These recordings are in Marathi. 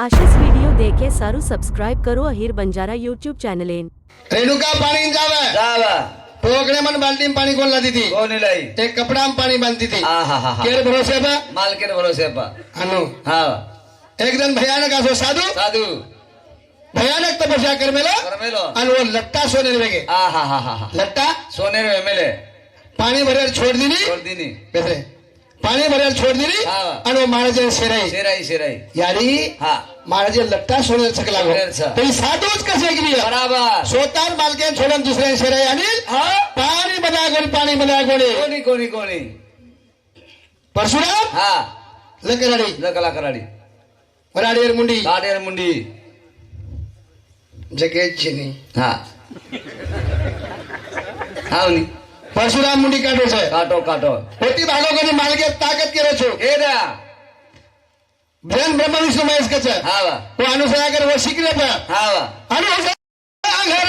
આશિષ વિડિયો દેખે સારું સબસ્ક્રાઇબ કરો અહીર બંજારા યુટ્યુબ ચેનલે रेणुका पाणी जावे जावा पोगणे मन बाल्टी में पानी कोण लाती थी कोणी लाई ते कपड़ा में पानी बांधती थी आहा केर भरोसे बा मालकीन भरोसे पा अनु हाँ एक दिन भयानक असो साधु साधू भयानक तपस्या करमेलो करमेलो आणि वो लट्टा सोने वेगे आहा लट्टा सोने रे मेले पाणी भरेल छोड़ दीनी छोड़ दीनी बेसरे पाणी भरेल छोड़ दीनी हाँ। आणि वो महाराज शेराई शेराई शेराई यारी हाँ महाराज लट्टा सोने सकला गो सोनेरचा. तरी साधूच कसे गेली बराबर स्वतः मालके छोडून दुसऱ्या शेराई आणि हाँ पाणी बदा गोणी कोणी कोणी कोणी परशुराम हाँ लकराडी लकला कराडी वराडीर मुंडी काडेर मुंडी जगेच जेनी हाँ हाँ नी परशुराम मुंडी काढो છે काटो काटो પોતી ભાગો કરી માલકે તાકાત કરે છો ए दा બ્રહ્મ બ્રહ્મ વિષ્ણુ મહેશ કે છે हाँ वा वो अनुसया कर वो शीघ्र पर हाँ वा अनुसया घर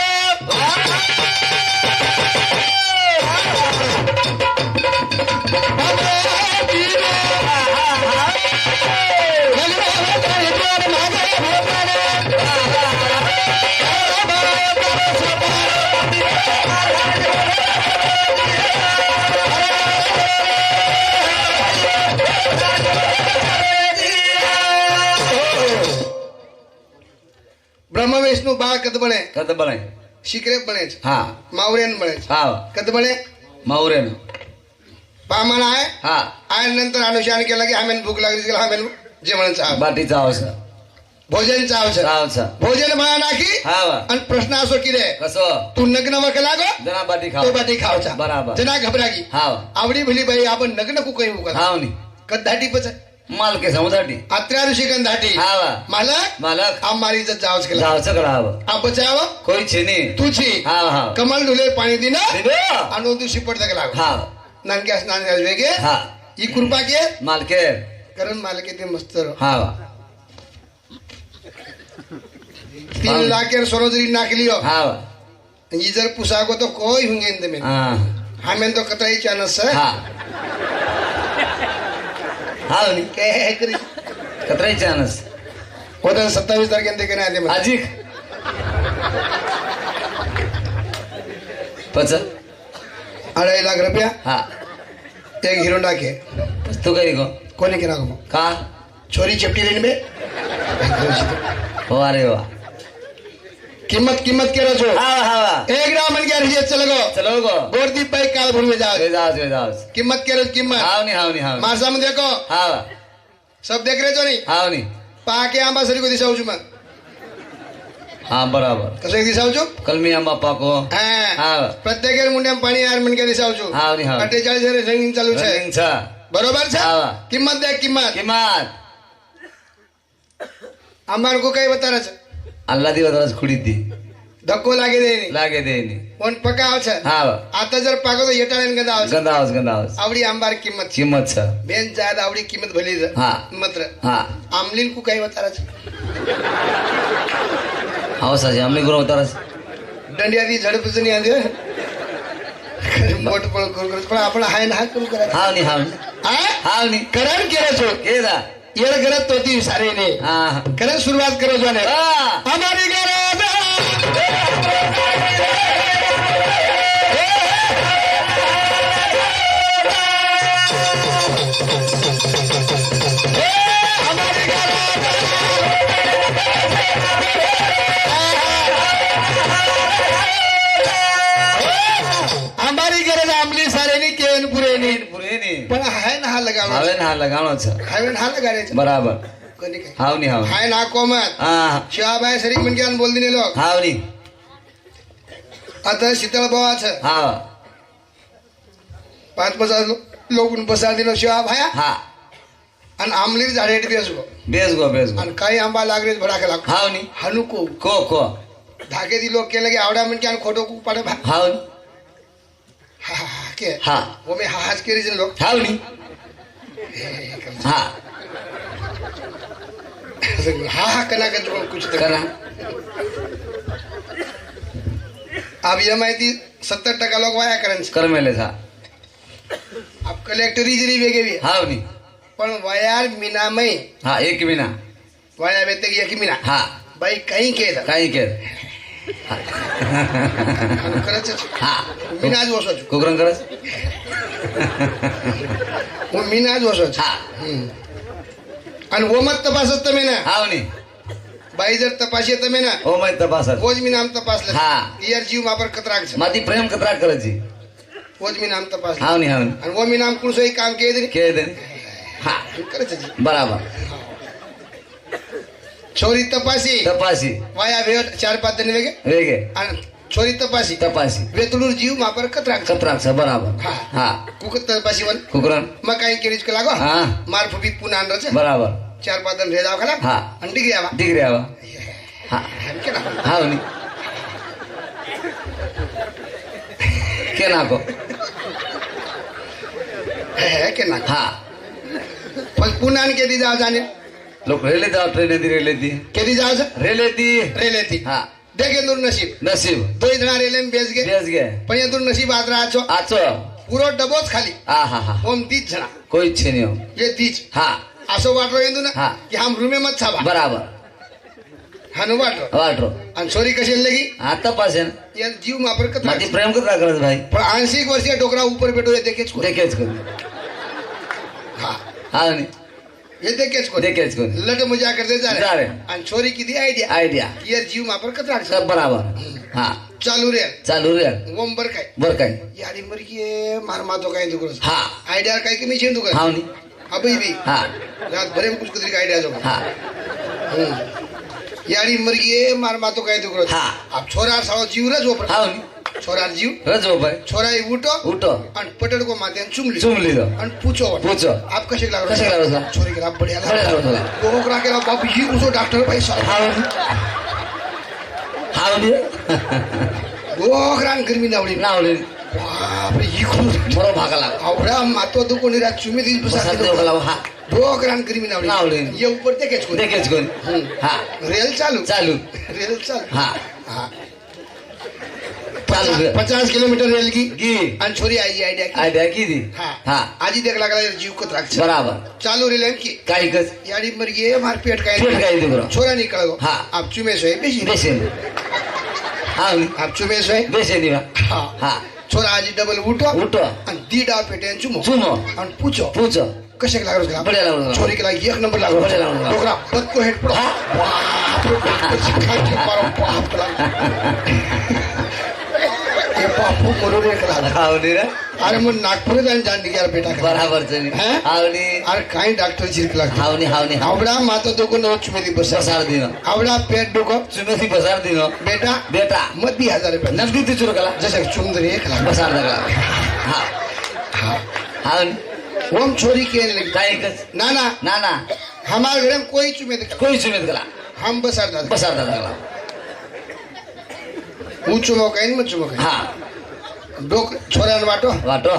ब्रह्म विष्णु बाळ कद बने कद बनाय शिकरे बने हाँ मावरेन बने हाँ वा कद बने मावरेन पामण आहे हाँ आणि नंतर अनुष्ठान केलं की आम्ही भूक लागली की आम्ही जेवण चाव बाटी चावसा भोजन चाव છે चावसा भोजन માં નાખી हाँ वा અને પ્રશ્ન આસો કીધે कसो તું નગ્ન વખ લાગો जना बाटी તો खाओ બાટી ખાવ છે બરાબર. જના ઘબરાગી हाँ वा આવડી ભલી ભાઈ આપણ નગ્ન કુ કહ્યું કર हाँ नी કદાટી પછી माल के समुदाटी આત્ર્યા ઋષિ કંધાટી हाँ वा માલક मालक આ મારી ઇજ્જત જાવ છે जाव सकड़ा अब આ બચાવ कोई छेनी તું છી हाँ हाँ કમલ ઢુલે પાણી દીના दीदो આનો તું શિપડ તક લાગો हाँ નાનક્યા સ્નાન વેગે हाँ ઈ કૃપા કે माल के કરણ માલકે તે મસ્ત રહો हाँ वा 3 લાખ કે સરોજરી નાખ લ્યો हाँ वा ઈ જર પુસાગો તો કોઈ હુંગે ને તમે हाँ હામેન તો કતઈ ચાનસ છે हाँ हाँ नी કે કરી कतराई चानस होता 27 तारखेला ते केना आले मला आजिक पच 2.5 लाख रुपया हाँ एक हिरो नाखे तू करी को कोणी केला गो का चोरी चपटी लेन बे हो अरे वाह किंमत किंमत केरो छो हाँ हाँ एक ग्राम मन के रिजे चल गो चलो गो गोरदी पाई काल भूल में जाओ वे जाओ किंमत केरो किंमत हाँ नी हाँ नी हाँ मासा में देखो हाँ सब देख रहे છો नहीं हाँ नी पाके आंबा सरी को दिसाऊ छु मैं हाँ बराबर कसं दिसाऊ छु कलमी आंबा पाको हां हाँ प्रत्येक मुंड्याम पाणी यार मन के दिसाऊ छु हाँ नी हाँ 48 रंगीन चालू છે रनिंग छा बरोबर છે हाँ किंमत देख किंमत किमात आम्हाला को काही बता रहा अल्लाह दी वतरस खुडी दी धक्को लागे दे लागे दे नी पण पकाव છે हाँ आता जर पाको तो येटाळेन गदा आवશે गंदा आवाज आवडी आंबार किंमत છે किंमत छा बेन जाद आवडी किंमत भली છે हाँ मात्र हाँ आमलीन को काही बता रहा आवाज साजे आमले गुरु वतरस दंडिया दी झडपच नाही आंदे मोठ पण पण आपण हाय ना हात करू करा हाँ नी हाँ हा हाँ नी करण केरो छो केदा येर गरज तोती सारे ने हाँ करण सुरुवात करो जाने हाँ हमारी गरज हमारी गरज आमली सारेनी केन पुरेनी पुरे नी पण हाय ना हा लगावो हावे ना लगाणो छ हाय ना हा लगाडे बराबर कोणी काय हाव नी हाव हाय ना कोमत हाँ शिवाबाई सरी मन के बोल दिने लोक हाव नी आता शीतळ बाबा छ हाँ 5-50 लोक बसा दिनो शिवा भाया हाँ आणि आमली झाडे बेसगो बेस गो आणि काही आंबा लागले भडा केला हाव नी हनुको को धाके दी लोक केलं की आवडा म्हणजे आणि खोटो कू पाडे हाव नी हा हा के हाँ वो में हाज केरी जन लोक हाव नी हाँ हा हा कना कर कुछ तो करा अब ये माहिती 70% लोक वाया करन कर मेले था अब कलेक्टरी जरी वेगे हाव नी पण वयार मीनामय हाँ एक बिना वाया बेते की यकी मीना हा बाई काही केलं काही केर आणि खरंच हा मीना आज वसवायचो कुकरण करस मग मीना आज वसवायचो हा आणि ओमत तपासत तर ना हावनी बाई जर तपास येत ना ओ मै तपासत ओज मी नाम तपासलं हा. यार जीव वापर कतराक माती प्रेम कतरा करायची ओज मी नाम तपासलं हावनी हावनी आणि वो मी नाम कुणसोही काम केलं के दे हा करायचं बराबर छोरी तपासी तपासी वाया भेट 4-5 जण वेगे वेगे आणि छोरी तपासी तपासी वेतुळूर जीव वापर कतराक कतराक्ष बराबर हा. हा कुकत तपासी वन कुकरण मग काही केलीच का लागो हा मार फुबी पुन्हा आणलं बराबर 4-5 जण रेजाव खाला हा. आणि डिग्री आवा डिग्री आवा हा केला हावनी के नाको के ना हा पण पुन्हा आणि केदी जाव जाणे लोक रेले जाव ट्रेन दी रेले दी केदी जाव रेले दी रेले ती हा देखे दूर नसीब नसीब 2 जणा रेले बेस गे बेस गे पण ये दूर नसीब आज राहचो आचो पुरो डबोच खाली आ हा हा ओम 30 जणा कोई छे नहीं हो ये 30 हा असं वाटलो येतो ना हा. की हम रूमे मत छाबा बराबर हानु वाटलो वाटरो आणि छोरी कशी लगी आता पासेन यार जीव वापर कत माती प्रेम कतरा करत भाई पण 80 वर्षीय डोकरा ऊपर बेटो ये देखेच को देखेच को हा हावनी ये देखेच को देखेच को लट मजा करते जा जा रे रे. आणि छोरी किती आयडिया आयडिया यार जीव वापर कत सब बराबर हा चालू रे चालू रे ओम बर काय बर काय यारी मरकी मार मातो काय दुकरस हा आयडिया काय की मी छेंदू कर हावनी अबई भी हा रात भरे में कुछ कुछ आयडिया जो हा यारी मरगी मार मातो काय दुकरस हा. अब छोरा साव जीव रे झोप हावनी छोरा जीव रजो भाई छोरा ही उठो उठो आणि पटड को माते चुमली चुमली दो आणि पूछो पूछो. आप कसे लागलो कसे लागलो सा? छोरी के आप बढ़िया बढ़िया लागलो सा. लागलो ओकरा के बाप ही उसो डॉक्टर भाई साहब हावनी हावनी ओकरा गर्मी नावली नावले बाप रे ही खून बरो भागाला आवडा मातो तो कोणी रात चुमी दिस बसा बसा देव गला हा ओकरा गर्मी नावली नावली. ये ऊपर देखेच को देखेच कोण हा रेल चालू चालू रेल चालू हा हा चालू रे. 50 किलोमीटर रेल की गी आणि छोरी आई आयडिया की आयडिया की दी हा हा आजी देख लागला जीव कत राख बराबर चालू रेल की काही कस याडी मरगी मार पेट काय पेट काय दे बरो छोरा निकळ गो हा. आप चुमे सोय बेशी बेसे हावनी आप चुमे सोय बेसे दिवा हा हा छोरा आजी डबल उठो उठो आणि दी डाव पेटे आणि चुमो चुमो आणि पूछो पूछो कसे लागलो का बढ़िया लागलो. छोरी के लाग एक नंबर लागलो बढ़िया लागलो. डोकरा बद को हेड पड़ो हा? बाप रे बाप खाई के मारो बाप लागलो ये बापू करो रे कला हावनी रे अरे मग नागपूर जाऊन जाण निघाला बेटा बराबर चली हा? हावनी अरे काय डॉक्टर चिरकला हावनी हावनी आवडा माता दोघं नव चुमेली बस बसार दिनो आवडा पेट डोकं चुमेसी बसार दिनो बेटा बेटा मत 1000 रुपये नगदी ती चुरकला जसं चुंदर एक लाख बसार दगला हा हाँ हावनी ओम छोरी के लगी काही कस ना ना ना ना हमारे घर में कोई चुमे दे कोई सुमेत गला हम बसार दादा बसार दगला હું ચુમો કઈ મત ચુમો કઈ हा ડોક છોરાને વાટો वाटो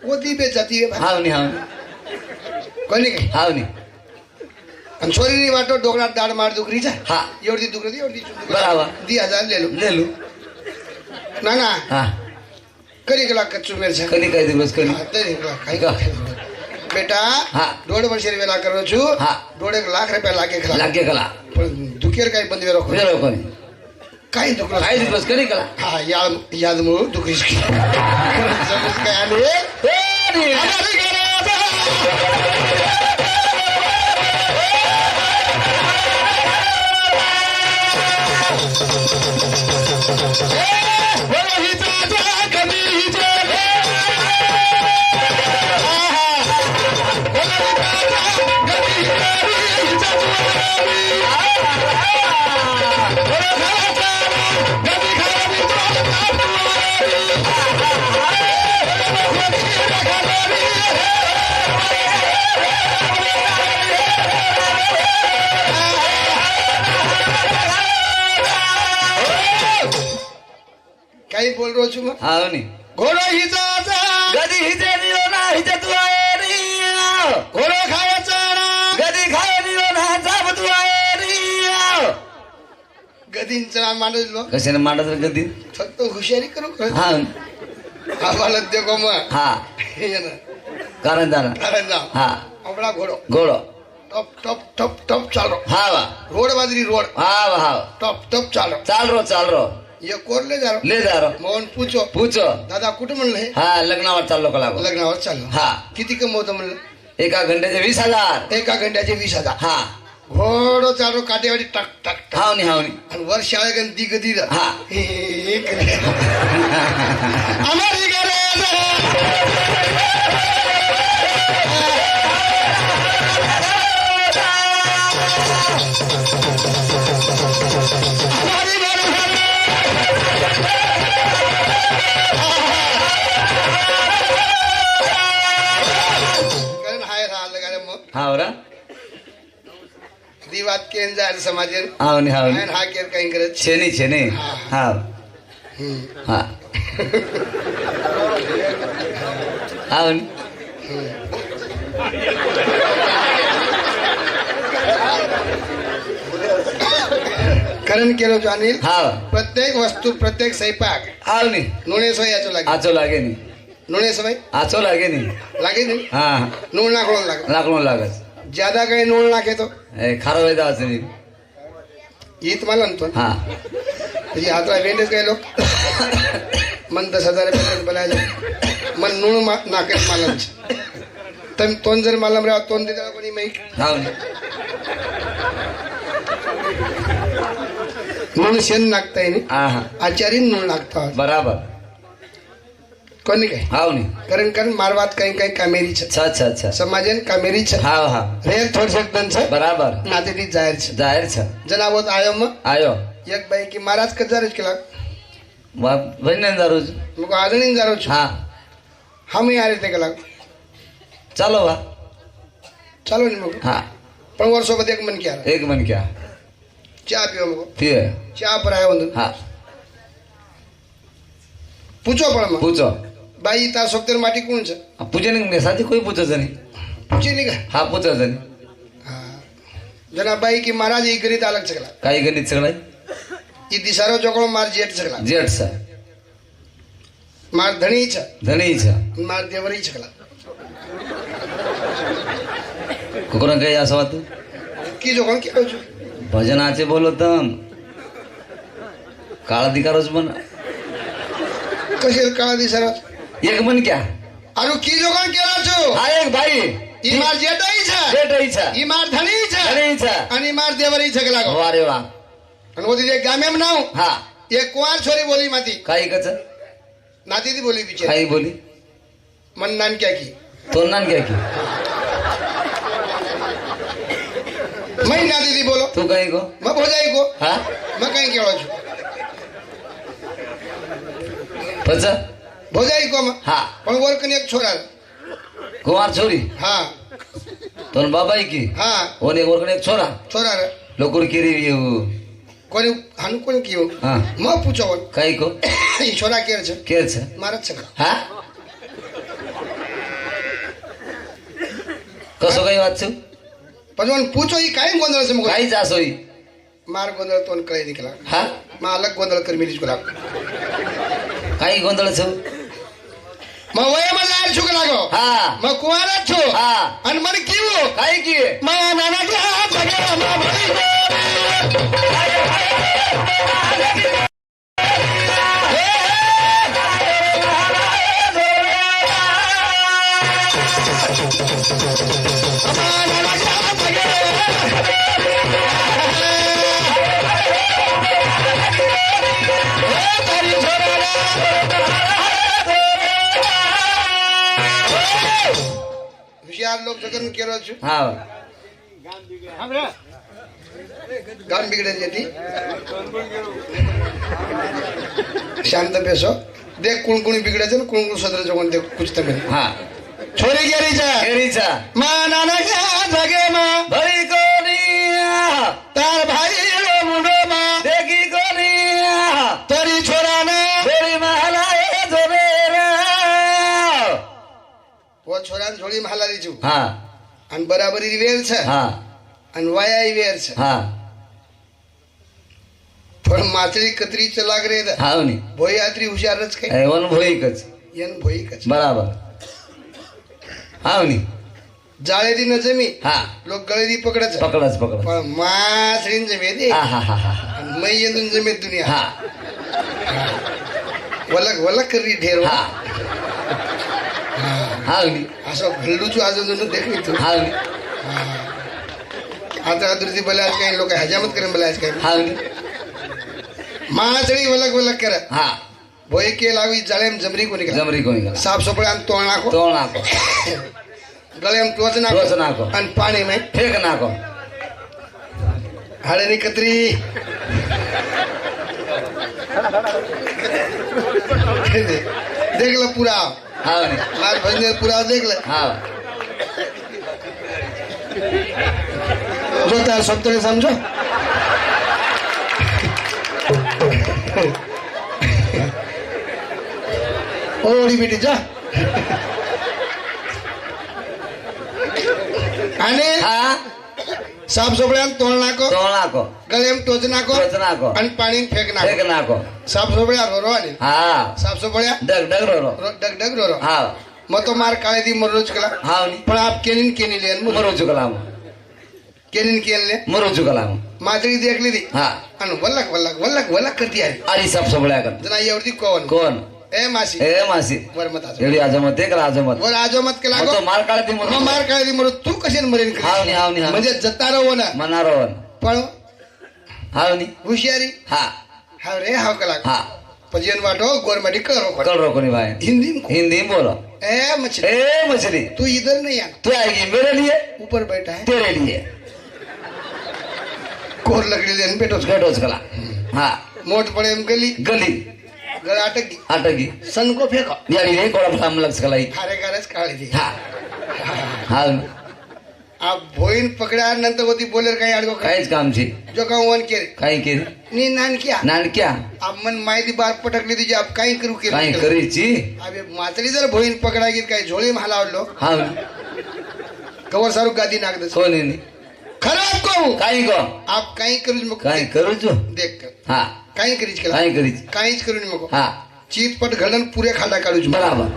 वो दी बे जाती है भाई हावनी हावनी कोणी कई हावनी आणि छोरीनी वाटो डोकरा दाड मार दुकरी जा हा एवढी दुकरी एवढी चुंदर बराबर. 10,000 ले लो ले लू ना ना हा करी गेला कच्चू मेर છે कधी काही दिवस कधी તરી गेला का? काही બેટા હા. 1.5 વર્ષ વેલા કરું છું હા. 1.5 લાખ રૂપિયા લાગે ખરા लागे कला પણ દુકેર કાઈ બંધ વેરો वेळ कोणी काही दुकरा काही दिवस कधी कला हा याद याद मग दुकरीस जमस काय आले काही बोल રહ્યો છું मैं हावनी घोडो हिचाचा गदी हिते दियो ना हिते तू आहे रिया घोडो खायचा ना गदी खाय दियो ना जाब तू आहे रिया गदींचा मांडलो कशाने मांडत रे गदी फक्त हुशारी करू हा आम्हाला देखो मग हा हे ना कारण जाना कारण जा हा आपला घोडो गोळो ટપ ટપ ટપ ટપ ચાલો હા વા રોડ બાજરી રોડ હા વા હા ટપ ટપ ચાલો ચાલ રો ये कोर ले जा ले जा रो मोहन पूछो पूछो दादा कुठं म्हणले हा लग्नावर चाललो कलाको लग्नावर चाललो हा किती कमवतो म्हणलं एका घंट्याचे 20,000 एका घंट्याचे 20,000 हा घोडो चालू काटेवाडी टक टक टक. हावनी आणि वर शाळेगण दिग दिग हा आम्हाला कारण हाय राहिलं का रे मग हा बरा दी વાત કેન જાય સમાજે हावनी हाय हा केर काही करत छेनी हा हा हावनी कारण केलो जो अनिल हा प्रत्येक वस्तू प्रत्येक स्वयंपाक हावनी नूने सोय याचो लागे आचो लागे नी नूने सोय आचो लागे नी लागे नाही हा नून नाखवून लागे लाकडून लागत ज्यादा काही नून नाखे तो ए खारो वेदा असनी ईत मला म्हणतो हा तुझी हातला वेंडेच काय लोक मन 10,000 बनायचं मन नून नाके मालच तर तोंड जर मालम राव तोंड देता कोणी माहीत हावनी नून शेण नाखता येणे हा हा आचार्य नून नाखता बराबर कोणी काय हावनी कारण कारण मारवात काही काही कामेरी છે अच्छा સમાજન કામેરી છે हाव हा રેલ થોડસક દન છે बराबर નાતેથી જાહેર છે जाहीर छ જનાવત આયો મ आयो એક બાઈ की महाराज कजार केला वा बहिण दारोज मग आदणी जारो છું हा हम यार ते केला चालो वा ચાલો ને મગ हा પણ વર્ષો બધ એક મન ક્યાં एक मन क्या ચા પીવો મગ पिए ચા પર આયો ಒಂದು हा પૂછો પણ મગ पूछो બાઈ તા સોક્તર માટી કોણ છે पूछे नहीं साथी कोई पूछो नहीं પૂછી નહીં का हा पूछो नहीं હા जना बाई की महाराज ई गरीत अलग છે કેલા काही गणित सगळं ई दिसारो जोकळो मार जेठ છે કેલા जेठ छ मार ધણી છે धनी छ मार देवरी છે કેલા कुकुरा काही असं वाटतं की जोकळ केलो છું भजनाचे बोलो तम काळ अधिकारच पण कशे काळा दिसारो एक मन क्या अरे की जोकळ केलो છું हा एक भाई ई मार जेठाई છે जेठ ही छ ई मार धणी છે धनी छ आणि मार देवरी છે કેલા वारे वा आणि वो तिथे गामेम नाव हा एक कुवार छोरी बोली माती काही कच नाती ती बोली बिचारी काही बोली मन नान क्या की तो नान क्या की मैं नाती ती बोलो तू काही गो मैं भोजाई को हा मैं कहीं केलो છું पच भोजाई को मैं हा पण वर कने एक छोरा कुमार छोरी हा तो बाबाई की हा ओने वरकडे एक छोरा छोरा रे लोकुर केरी कोणी हानु कोणी कियो हा मैं पूछो काही को ई छोरा केर છે केर छ मारत છે हा कसो काही वाच पण मन पूछो ई काय गोंधळ છે मग काहीच असोई मार गोंधळ तोन कळे निकला हा मा अलग गोंधळ कर मिलीच कोला काही गोंधळ छ मैं वय में लाल छु लागो हा मैं कुवारा छु हा आणि मन कियो काही की मैं नाना का बगेरा मा भई हुशियार लोग जगन केलो છું हा गान बिगड़े जेती शांत बेसो देख कुण कुणी बिगड़े છે कुण कुण सदर जगन देख कुछ तमे हा छोरी गेरी છે केरी छ मा नाना का जगे मा भई कोनी तार भाई रो मुंडो मा देखी कोनी तरी छोरा ने बेरी महलाए जोरे रे वो छोरा जोड़ी महालारी छु हा आणि बराबरी वेर છે हा आणि वायाई वेर છે हा पण मातरी कतरी च लाग रे हावनी भोई आत्री हुशारच काय एवन भोईकच यन भोई कच बराबर हावनी जाळे दी न जमी हा लोक गळे दी पकडच पकडच पकडच पण मासळीन जमे दे हा हा हा हा मै येऊन जमे दुनिया हा वलक वलक करी ढेर हा हा असं घल्लूचू अजून देखली तू हा आता दुर्दी बोलायला काही लोक हजामत करून बोलायच काही हा मासळी वलक वलक कर हा भोय के लावी जाळेम जमरी कोणी करा जमरी कोणी गेला साफ सफाई तोड़ नाखो तोड़ नाको गले में टोच टोच नाखो. और पानी में फेंक नाको हड़नी कतरी देख लो पूरा हा मार भजने पूरा देख ले हा जो तार शब्द ने समझो ओडी बेटी जा आणि हा साफ सफाई तोड़ नाखो तोड़ नाको गले में टोच नाखो टोच नाको और पानी फेंक फेंक नाखो नाको साफ सफाई रो आणि हा साफ सफाई डग डग रो डग डग रो हा मग तो मार काळे दी मरोज केला हा पण आप केनीन केनी लेन मरो चुकलाम केनीन केनले मरो चुकलाम माजरी देखली दी हा आणि वल्लक वल्लक वल्लक वल्लक करती आहे अरे सब सबळ्या कर जना एवढी कोण कोण ए मासी ए मासी वर मत आजो एवढी आजमत एक आजमत वर आजो मत केला तो मार काढते मग मरो मार काळे दी मरो तू कशाने मरेन हावनी हावनी हा म्हणजे जता रहो ना मनारोवन पण हावनी हुशियारी हा हाव रे हाव कला हा पजियन वाटो गोरमाटी करो कल रो कोनी भाई हिंदी में हिंदी में बोलो ए मछली ए मछली तू इधर नहीं आना तू आएगी मेरे लिए ऊपर बैठा है तेरे लिए कोर लकड़ी लेन बैठो गटोच कला हा मोट पड़े में गली गली गला अटक गई अटकी सन को फेंको यारी रे कोड़ा फाम लक्ष कलाई हारे गारस काढी दी हा हा आप भोईन पकड़ा नंतर होती बोले काही अडको काहीच काम छी जो का वन केरे काही केली नी नान किया नान क्या आप मन माहिती बार पटकली तुझी आप काही करू केलं काही करीची अबे मातरी जर भोईन पकडा गेली काही झोळी हालावलो हा कवर सारू गादी नाक दस कोणी खराब कहू काही को आप काही करू मग काही करू जो देख कर हा काही करीच केला काही करीच काहीच करू नको हा चीत पट घडन पुरे खाडा काढू बराबर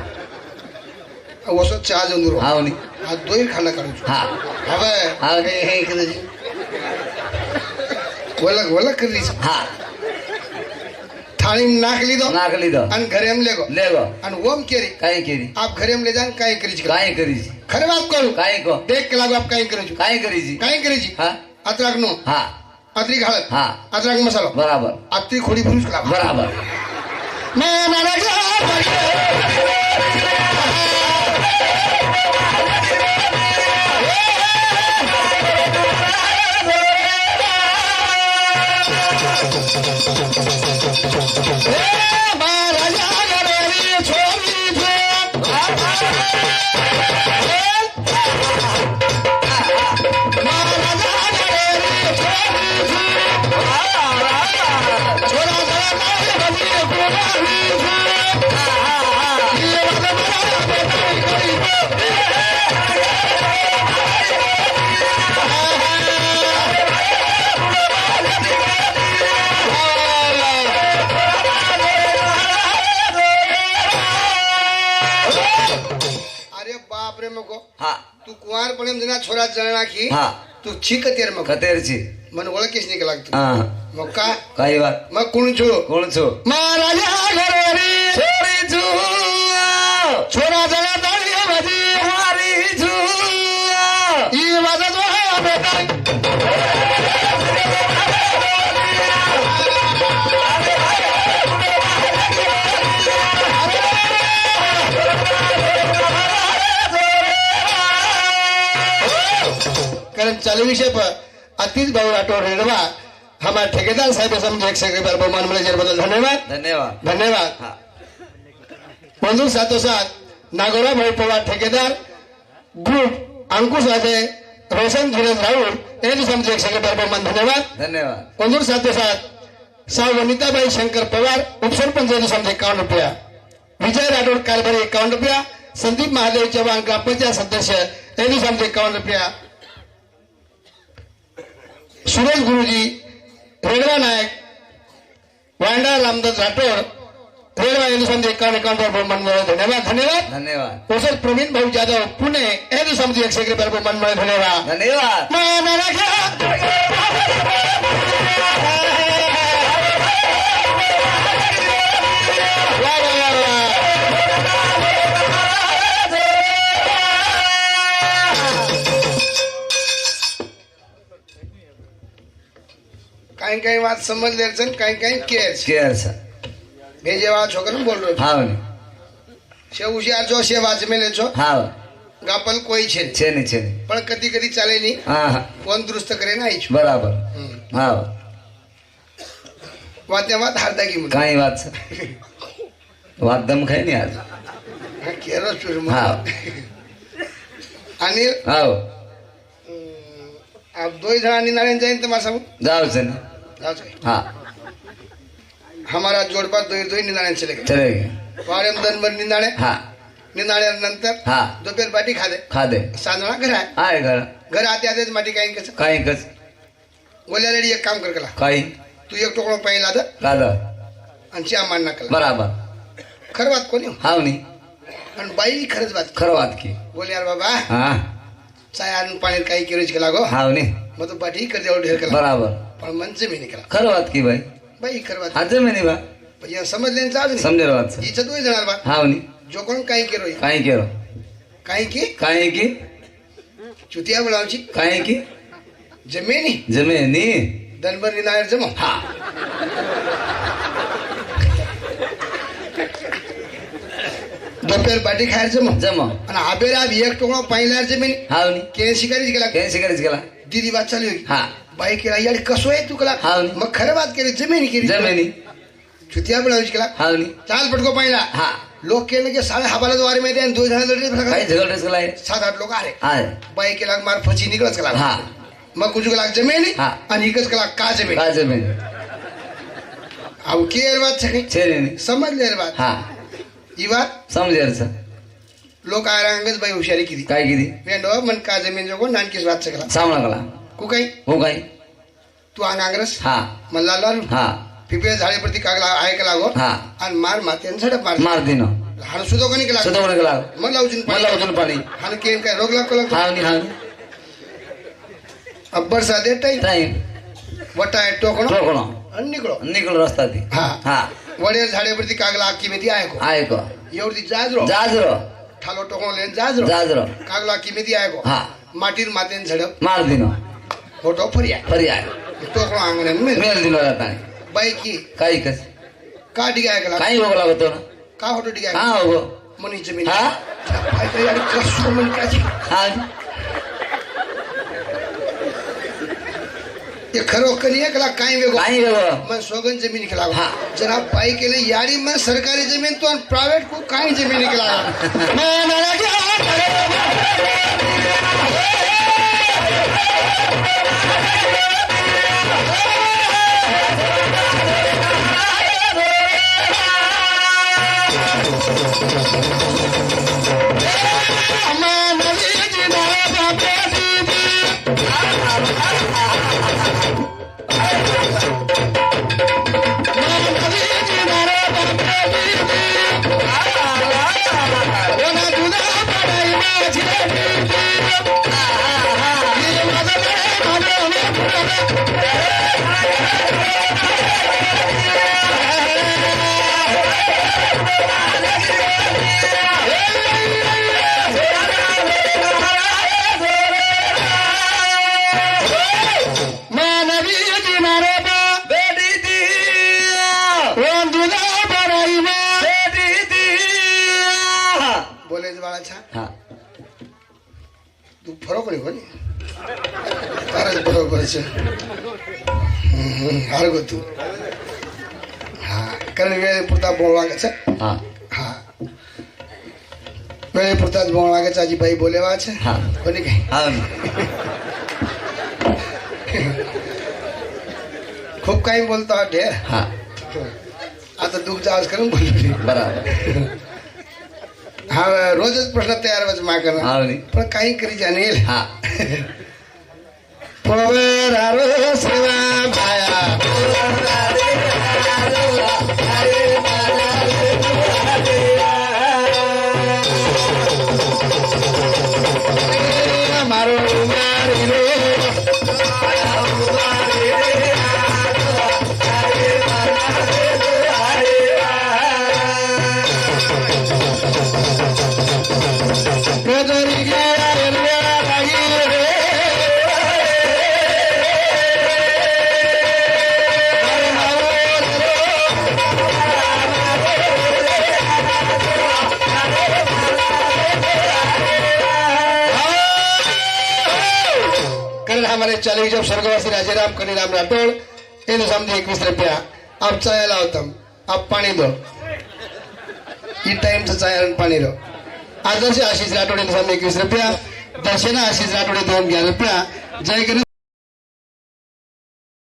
वसो चहा जंदूर हावनी हा दोन खाडा काढू हा હવે હા. हे कदाची वलक वलक કરી દીધું હા થાળી નાખ લીધો નાખ લીધો અને ઘરે એમ લેગો લેગો અને ઓમ કેરી काही केली આપ ઘરે એમ લે જાન કાઈ કરી છે काही करीची ખરે વાત કરું काही को દેખ કે લાગો આપ કાઈ કરો છો काही करीची કાઈ કરી છે हा અતરાક નો हा અતરી હળદ हा અતરાક મસાલો बराबर આતરી ખોડી ભૂસ કલા बराबर મે નાના हा तू कुवारपणे जना छोरा जळ नाखी हा तू छीक तेर मग कतेरची मन ओळखीच नाही लागतो हा मग का काही बात मग कोण छो कोण छो महाराजा घरोरी छोरी छू छोरा जळा दाळी भाजी हमारी छू ई वाजत आहे बेटा कारण चालू विषय पर अतिश भाऊ राठोड रेडवा हमारे ठेकेदार साहब समझे एक सेक्रेटरी बहुमान मिले बदल धन्यवाद धन्यवाद धन्यवाद हा बंधु साथोसाथ नागोरा भाई पवार ठेकेदार ग्रुप अंकुश राजे रोशन धीरज राहुल एने समझे एक सेक्रेटरी बहुमान धन्यवाद धन्यवाद बंधु साथोसाथ साव वनिताबाई शंकर पवार उपसरपंच समझे 51 रुपया विजय राठोड कारभारी 51 रुपया संदीप महादेव चव्हाण ग्रामपंचायत सदस्य एने समझे 51 रुपया सुरेश गुरुजी रेडवा नायक वांडा रामदास राठोड रेलवा या दिवसामध्ये 51 बहुमान मिळाले धन्यवाद धन्यवाद धन्यवाद तसंच प्रवीण भाऊ जाधव पुणे या दिवसामध्ये 101 रुपये बहुमान मिळाले धन्यवाद धन्यवाद मानाला घ्या. वा, वा, वा, वा. काही વાત સમજ છે કઈ કઈ કેર છે કેર છે બે જેવા છોકરાને બોલ રહ્યો હા ને છે હોશિયાર છો છે વાંચમેલે છો હા ગાપલ કોઈ છે નહીં. છે ને છે ને પણ કદી કદી ચાલે નહીં હા હા ફોન દુરુસ્ત કરીને આવી છું બરાબર હા વાતે વાત હારતા કી મને કાંઈ વાત છે વાત દમ ખાય ને આજ કેરો છું હા અનિલ આવો આ દોય જણા નિનાળે જઈને તમારા સામે જાવ છે ને જાઓ છો હા हमारा जोड़ पर दो दो निंदाने चले गए ચલે ગયા वाड़े में दिन भर निंदाने હા निंदाने नंतर હા दोपहर बाटी खा दे ખાધે सांजना घर आए આય ઘર घर आते आते माटी कहीं कैसे કાંઈ કસ बोले रेडी एक काम कर कला કાંઈ तू एक टोकरो पाई ला दे લાદો अंचिया मानना कला બરાબર खर बात कोनी હાવ ની अन बाई खरच बात ખરો વાત કી बोले यार बाबा હા चाय आन पानी कहीं किरोज के लागो હાવ ની मैं तो बाटी कर दे ढेर कला બરાબર पर मन से भी निकला ખરો વાત કી ભાઈ बाई खर बात આજે મેં નહીં બા પછી સમજ લેને ચાલ ને સમજેલ વાત છે ઈ છે દોય જણા बात હાવ ની जो कोण कहीं करो કાંઈ કેરો कहीं की કાંઈ કી चुतिया बोलावची કાંઈ કી जमेनी જમે ની दिन भर निंदाने जमो હા दोपहर बाटी खायर जमो જમો અને આબેરા એક ટોકરો પાઈલાર જમીન હાવ ની કે શિકારી ગલા કેમ શીખરી ગયેલા દીદી વાત ચાલી હોઈ હા બાઈ કે યાર કસો હે તું કલા હાવ ની મ ખરે વાત કરી જમીન કરી જમે ની છુતિયા બોલાવી કલા હાવ ની ચાલ પટકો પાઈલા હા लोग कहने के साढ़े हवाले द्वारे में देन दो जने लड़े કાંઈ ઝઘડે ગયેલા 7-8 लोग आ रहे હા बाई के लाग मार फची निकलत कला હા म कुछ कला जमीन હા અને इकस कला का जमीन કા જમે अब केर बात छे છે ને समझ ले रे बात હા ई बात સમજેલ છે लोग आ रहे अंगज बाई होशियारी की કાંઈ કીધી वेंडो मन का जमीन जो को नान किस बात छे कला સામણા કલા को कहीं હું કાંઈ तू आंग आंगरस હા मल्ला लाल હા पिपे झाडे प्रति कागला आहे का लागो હા आणि मार माते झडप मार માર દીનો हाण सुदो कोणी केला સુધો મને કલા मग लावजून मला વજન પાણી हाण केम काय रोग लागतो लागतो હાવ ની હાવ अब्बर सादे टाइम ટાઈમ वटाय टोकणो ટોકણો आणि निकळो નીકળ રસ્તાથી हा હા वडे झाडे प्रति कागला आखी मेदी आहे को આય કો एवढी जाजरो જાજરો ठालो टोकणो लेन जाजरो જાજરો कागला आखी मेदी आहे को હા माटीर मातेन झडप માર દીનો फोटो फरिया ફરી આય टोकणो आंगणे मेल મેલ દીનો રહેતા बाई की કાંઈ કસ का डिगाय कला કાંઈ હોગ લાગતો ને का फोटो डिगाय હા હોગો मनी जमीन હા काय काय यार कसो मन काजी હા ये खरो करिए कला काय वेगो કાંઈ વેગો मैं सोगन जमीन के लागा हाँ। जरा बाई के लिए यारी में सरकारी जमीन तो प्राइवेट को काई जमीन के लागा मैं नारा बोले वाला छा હા तू फरक नहीं होनी तारा बरोबर छे हार गो तू हाँ कारण वेळे पुरता बोल लागे छे હા हाँ वेळे पुरता बोल लागे छे आजी भाई बोलेवा छे હા कोनी कहीं હાવ खूप काही बोलतो ढेर હા आता दुःख जाज करून बोलतो બરાબર हा रोजच प्रश्न तयार व्हायचं माझ्याकडं હાવ ની पण काही करी जाणेल હા पोरारो सेवा भाया हमारे चालीस जब स्वर्गवासी राजेराम कनीराम राठौड़ एनु समझे 21 रुपया आप चाय लावतम आप पानी दो ई टाइम से चाय आणि पाणी दो आदर्श आशीष राठोड एनु समझे 21 रुपया दर्शना आशीष राठोड 2 रुपया जय गणेश